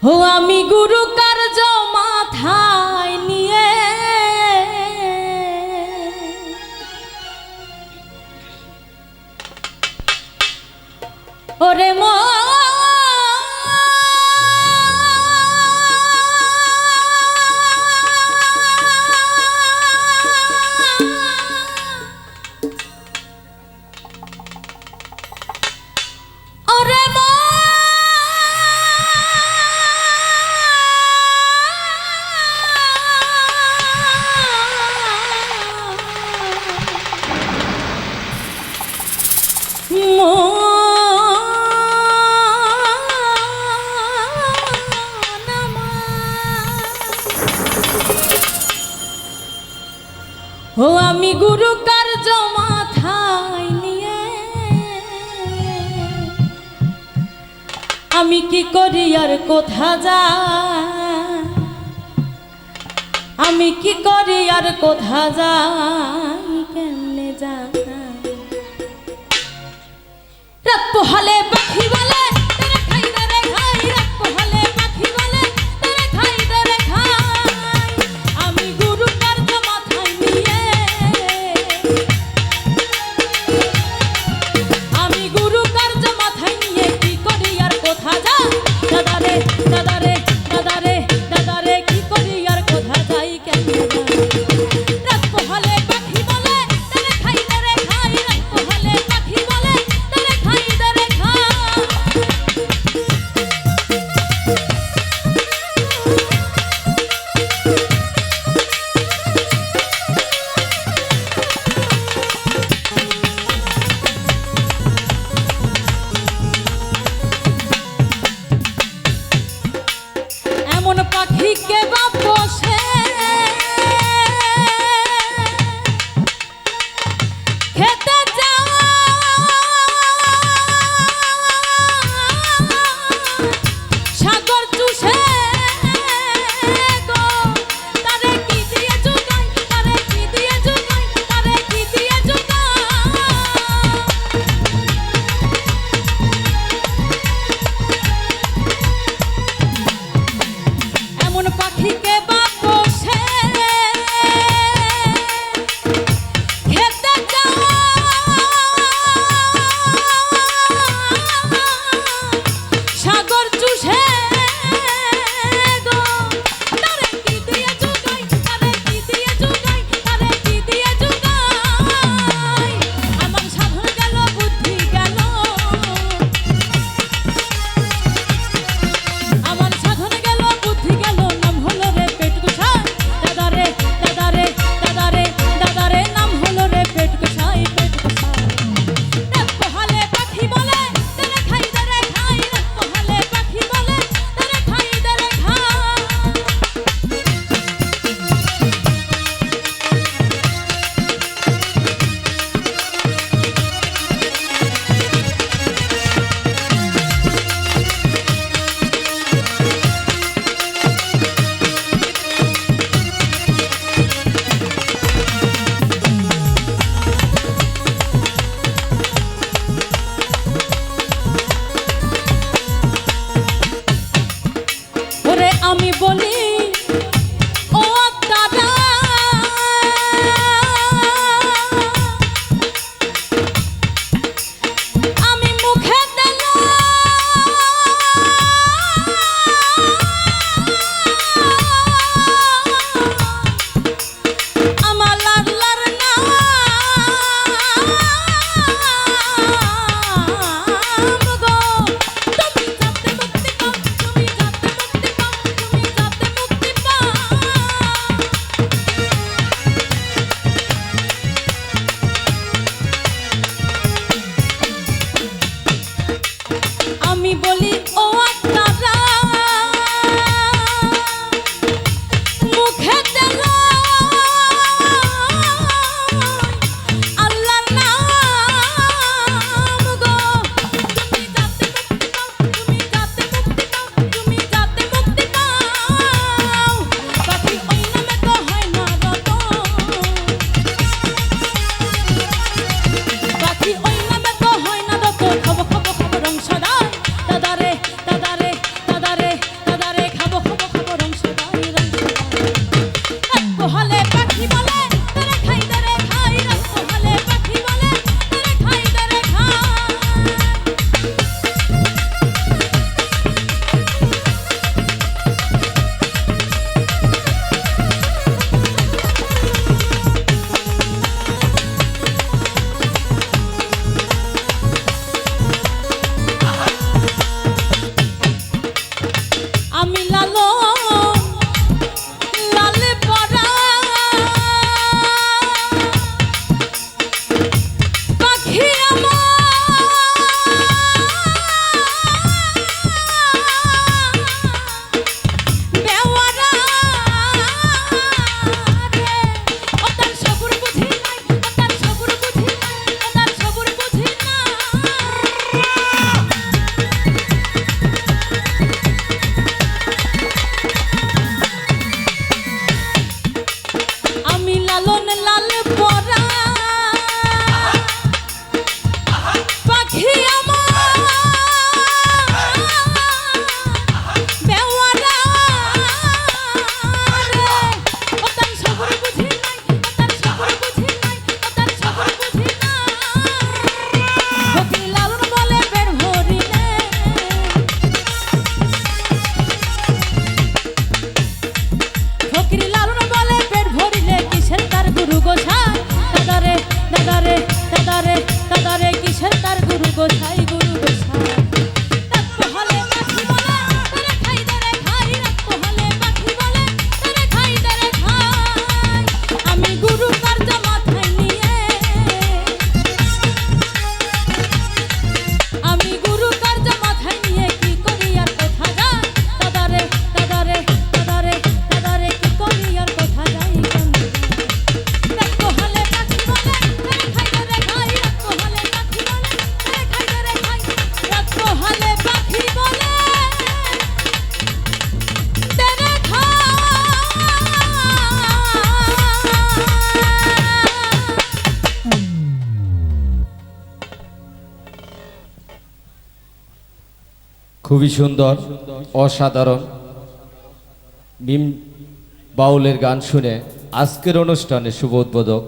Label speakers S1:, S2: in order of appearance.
S1: ও আমি গুরু কার্য মাথায় নিয়ে ওরে ও আমি গুরু কার্য মাথায় নিয়ে আমি কি করি আর কোথা যাই, আমি কি করি আর কোথা যাই, কেমনে যাই। রাত পোহালে পাখি বলে তারা খাই দরে খাই, রাত পোহালে পাখি বলে তারা খাই দরে খাই। আমি গুরু কার্য মাথায় নিয়ে, আমি গুরু কার্য মাথায় নিয়ে কি করি আর কোথা যাই। দাদারে দাদারে দাদারে দাদারে কি করি আর কোথা যাই, কেমনে যাই। রাত পোহালে পাখি বলে তারা খাই দরে খাই, রাত পোহালে পাখি বলে তারা খাই দরে খাই। এমন পাখিকে বাপ বসে খেতে যাওয়া, সাগর চুষে গো তারে কি দিয়ে জুগাই, তারে কি দিয়ে জুগাই, তারে কি দিয়ে জুগাই। এমন পাখিকে বাপ বসে খেতে যাওয়া, সাগর চুষে গো তারে কি দিয়ে জুগাই, তারে কি দিয়ে জুগাই, তারে কি দিয়ে জুগাই। আমার সাধন গেল বুদ্ধি গেল, আমার সাধন গেল বুদ্ধি গেল, নাম হলো রে পেট গোসাই। দাদারে দাদারে দাদারে দাদারে নাম হলো রে পেট গোসাই, পেট গোসাই। রাত পোহালে পাখি বলে তারা খাই দরে খাই, রাত পোহালে পাখি বলে তারা খাই দরে খাই। ওরে আমি বলি ও দাদা, আমি মুখে দিলাম আমার লাল্লার নাম গো। তুমি যাতে মুক্তি পাও, তুমি যাতে মুক্তি পাও, তুমি যাতে
S2: খুবই সুন্দর অসাধারণ মিম বাউলের গান শুনে আজকের অনুষ্ঠানে শুভ উদ্বোধক